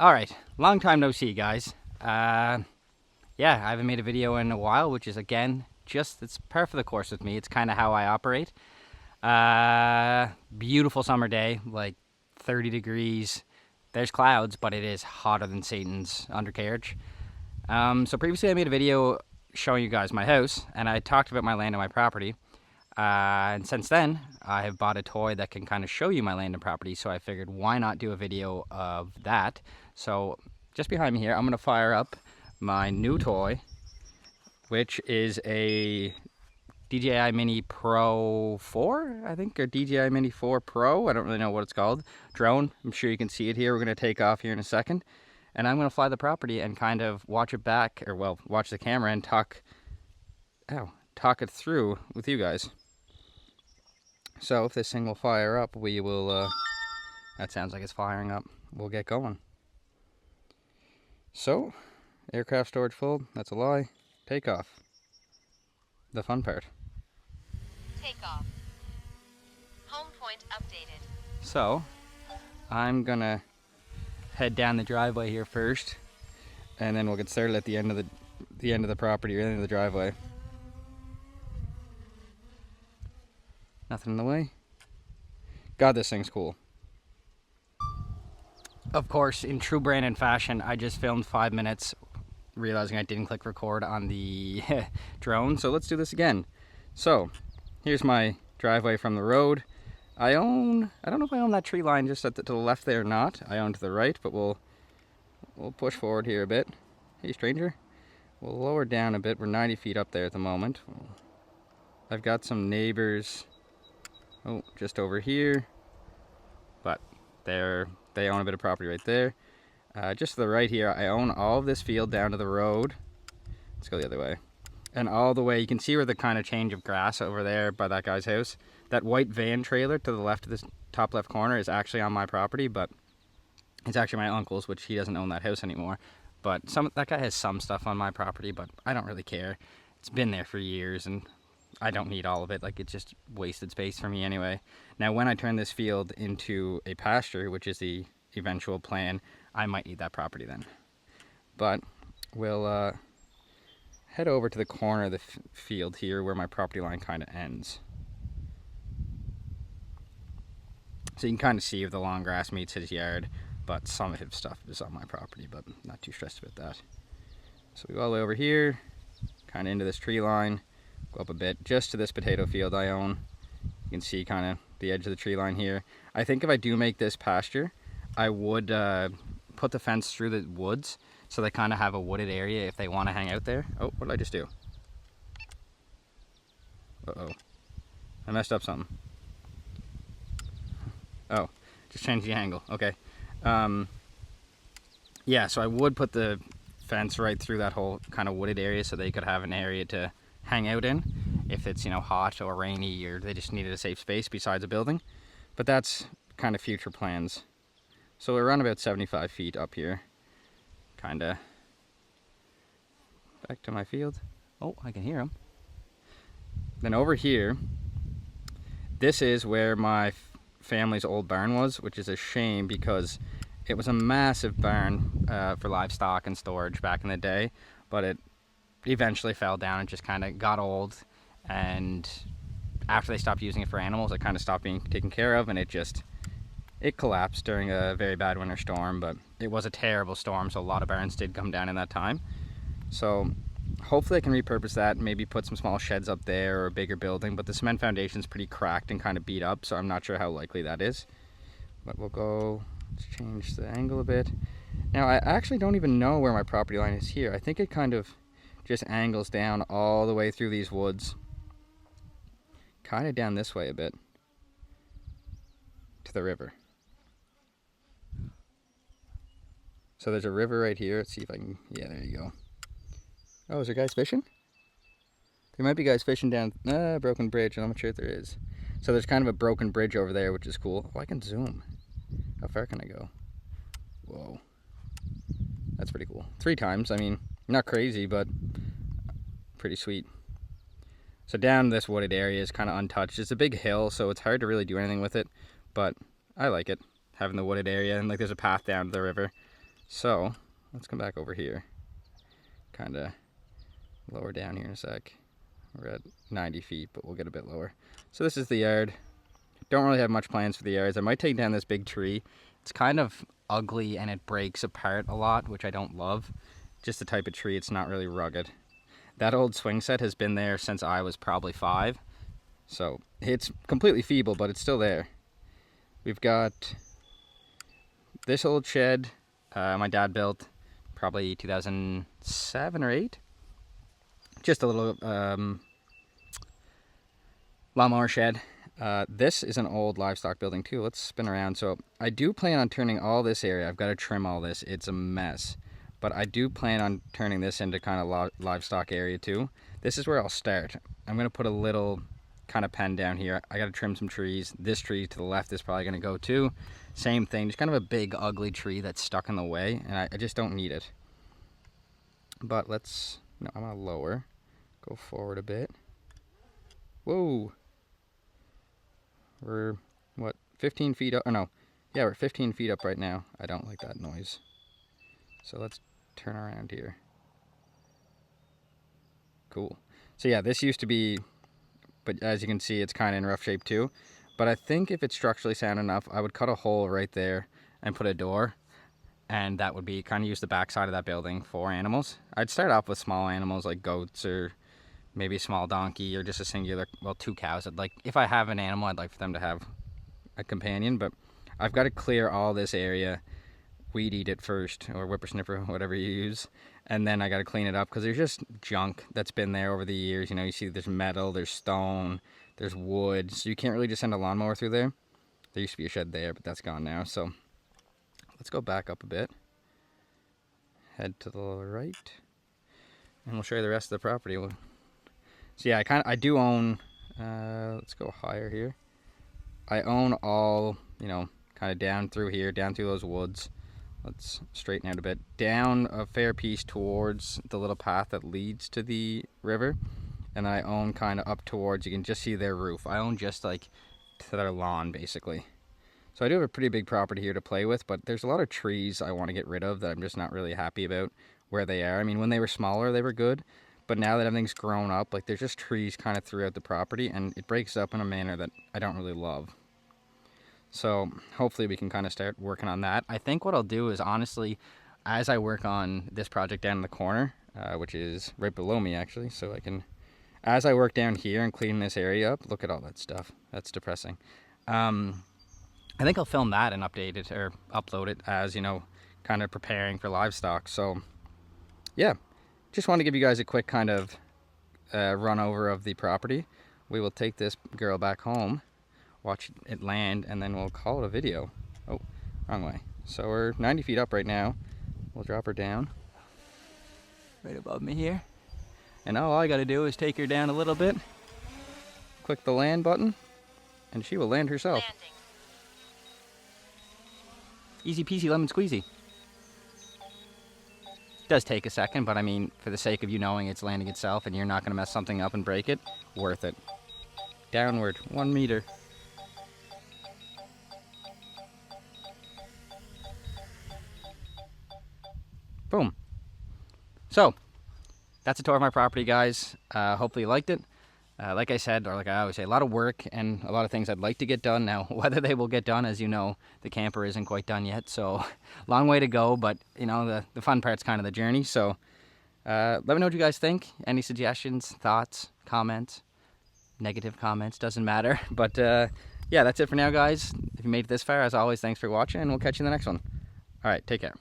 All right, long time no see, guys. Yeah, I haven't made a video in a while, which is again it's par for the course with me. It's kind of how I operate. Beautiful summer day, like 30 degrees. There's clouds, but it is hotter than Satan's undercarriage. So previously I made a video showing you guys my house, and I talked about my land and my property. And since then, I have bought a toy that can kind of show you my land and property, so I figured why not do a video of that. So just behind me here, I'm going to fire up my new toy, which is a DJI Mini Pro 4, I think, or DJI Mini 4 Pro. I don't really know what it's called. Drone. I'm sure you can see it here. We're going to take off here in a second. And I'm going to fly the property and kind of watch it back, or well, watch the camera and talk it through with you guys. So if this thing will fire up, we will, that sounds like it's firing up. We'll get going. So, aircraft storage full, that's a lie. Takeoff. The fun part. Takeoff. Home point updated. So, I'm gonna head down the driveway here first, and then we'll get started at the end of the property, or the end of the driveway. Nothing in the way. God, this thing's cool. Of course, in true Brandon fashion, I just filmed 5 minutes, realizing I didn't click record on the drone. So let's do this again. So, here's my driveway from the road. I don't know if I own that tree line just to the left there or not. I own to the right, but we'll push forward here a bit. Hey, stranger. We'll lower down a bit. We're 90 feet up there at the moment. I've got some neighbors. Oh, just over here, but they own a bit of property right there. Just to the right here, I own all of this field down to the road. Let's go the other way. And all the way, you can see where the kind of change of grass over there by that guy's house. That white van trailer to the left of this top left corner is actually on my property, but it's actually my uncle's, which he doesn't own that house anymore. But that guy has some stuff on my property, but I don't really care. It's been there for years, and I don't need all of it. Like, it's just wasted space for me anyway. Now, when I turn this field into a pasture, which is the eventual plan, I might need that property then. But we'll head over to the corner of the field here where my property line kind of ends. So you can kind of see if the long grass meets his yard, but some of his stuff is on my property, but I'm not too stressed about that. So we go all the way over here, kind of into this tree line. Go up a bit, just to this potato field I own. You can see kind of the edge of the tree line here. I think if I do make this pasture, I would put the fence through the woods so they kind of have a wooded area if they want to hang out there. Oh, what did I just do? Uh-oh. I messed up something. Oh, just changed the angle. Okay. Yeah, so I would put the fence right through that whole kind of wooded area so they could have an area to hang out in if it's, you know, hot or rainy, or they just needed a safe space besides a building. But that's kind of future plans. So we're around about 75 feet up here, kind of back to my field. Oh, I can hear them. Then over here, this is where my family's old barn was, which is a shame because it was a massive barn for livestock and storage back in the day, but it eventually fell down and just kind of got old, and after they stopped using it for animals, it kind of stopped being taken care of, and it collapsed during a very bad winter storm. But it was a terrible storm, so a lot of barns did come down in that time. So hopefully I can repurpose that, maybe put some small sheds up there or a bigger building, but the cement foundation is pretty cracked and kind of beat up, so I'm not sure how likely that is. But let's change the angle a bit. Now, I actually don't even know where my property line is here. I think it kind of just angles down all the way through these woods, kind of down this way a bit to the river. So there's a river right here. Let's see if I can, yeah, there you go. Oh, is there guys fishing? There might be guys fishing down Broken Bridge, and I'm not sure if there is. So there's kind of a broken bridge over there, which is cool. Oh, I can zoom. How far can I go? Whoa. That's pretty cool. 3 times, I mean, not crazy, but pretty sweet. So down this wooded area is kind of untouched. It's a big hill, so it's hard to really do anything with it, but I like it, having the wooded area, and like there's a path down to the river. So let's come back over here. Kind of lower down here in a sec. We're at 90 feet, but we'll get a bit lower. So this is the yard. Don't really have much plans for the yards. I might take down this big tree. It's kind of ugly and it breaks apart a lot, which I don't love. Just the type of tree, it's not really rugged. That old swing set has been there since I was probably 5. So it's completely feeble, but it's still there. We've got this old shed my dad built probably 2007 or 8. Just a little lawnmower shed. This is an old livestock building too. Let's spin around. So I do plan on turning all this area. I've got to trim all this. It's a mess. But I do plan on turning this into kind of livestock area too. This is where I'll start. I'm going to put a little kind of pen down here. I got to trim some trees. This tree to the left is probably going to go too. Same thing. Just kind of a big ugly tree that's stuck in the way. And I just don't need it. But let's... No, I'm going to lower. Go forward a bit. Whoa. We're, what, 15 feet up? Oh, no. Yeah, we're 15 feet up right now. I don't like that noise. So let's turn around here. Cool. So yeah, this used to be, but as you can see, it's kind of in rough shape too. But I think if it's structurally sound enough, I would cut a hole right there and put a door. And that would be kind of use the back side of that building for animals. I'd start off with small animals like goats or maybe a small donkey or just a singular, well, 2 cows. I'd like, if I have an animal, I'd like for them to have a companion, but I've got to clear all this area, weed eat it first, or whippersnipper, whatever you use, and then I got to clean it up because there's just junk that's been there over the years. You know, you see there's metal, there's stone, there's wood, so you can't really just send a lawnmower through there. There used to be a shed there, but that's gone now. So let's go back up a bit, head to the right, and we'll show you the rest of the property. So yeah, I do own, let's go higher here. I own all, you know, kind of down through here, down through those woods. Let's straighten out a bit. Down a fair piece towards the little path that leads to the river. And I own kind of up towards, you can just see their roof. I own just like to their lawn, basically. So I do have a pretty big property here to play with, but there's a lot of trees I want to get rid of that I'm just not really happy about where they are. I mean, when they were smaller, they were good. But now that everything's grown up, like there's just trees kind of throughout the property, and it breaks up in a manner that I don't really love. So hopefully we can kind of start working on that. I think what I'll do is, honestly, as I work on this project down in the corner, which is right below me actually, so I can, as I work down here and clean this area up, look at all that stuff. That's depressing. I think I'll film that and update it or upload it as, you know, kind of preparing for livestock. So yeah. Just want to give you guys a quick kind of run over of the property. We will take this girl back home, watch it land, and then we'll call it a video. Oh, wrong way. So we're 90 feet up right now. We'll drop her down. Right above me here. And now all I got to do is take her down a little bit, click the land button, and she will land herself. Landing. Easy peasy lemon squeezy. Does take a second, but I mean, for the sake of you knowing it's landing itself and you're not going to mess something up and break it, worth it. Downward, 1 meter. Boom. So, that's a tour of my property, guys. Hopefully you liked it. Like I said, or like I always say, a lot of work and a lot of things I'd like to get done. Now, whether they will get done, as you know, the camper isn't quite done yet. So, long way to go, but, you know, the fun part's kind of the journey. So, let me know what you guys think. Any suggestions, thoughts, comments, negative comments, doesn't matter. But, yeah, that's it for now, guys. If you made it this far, as always, thanks for watching, and we'll catch you in the next one. All right, take care.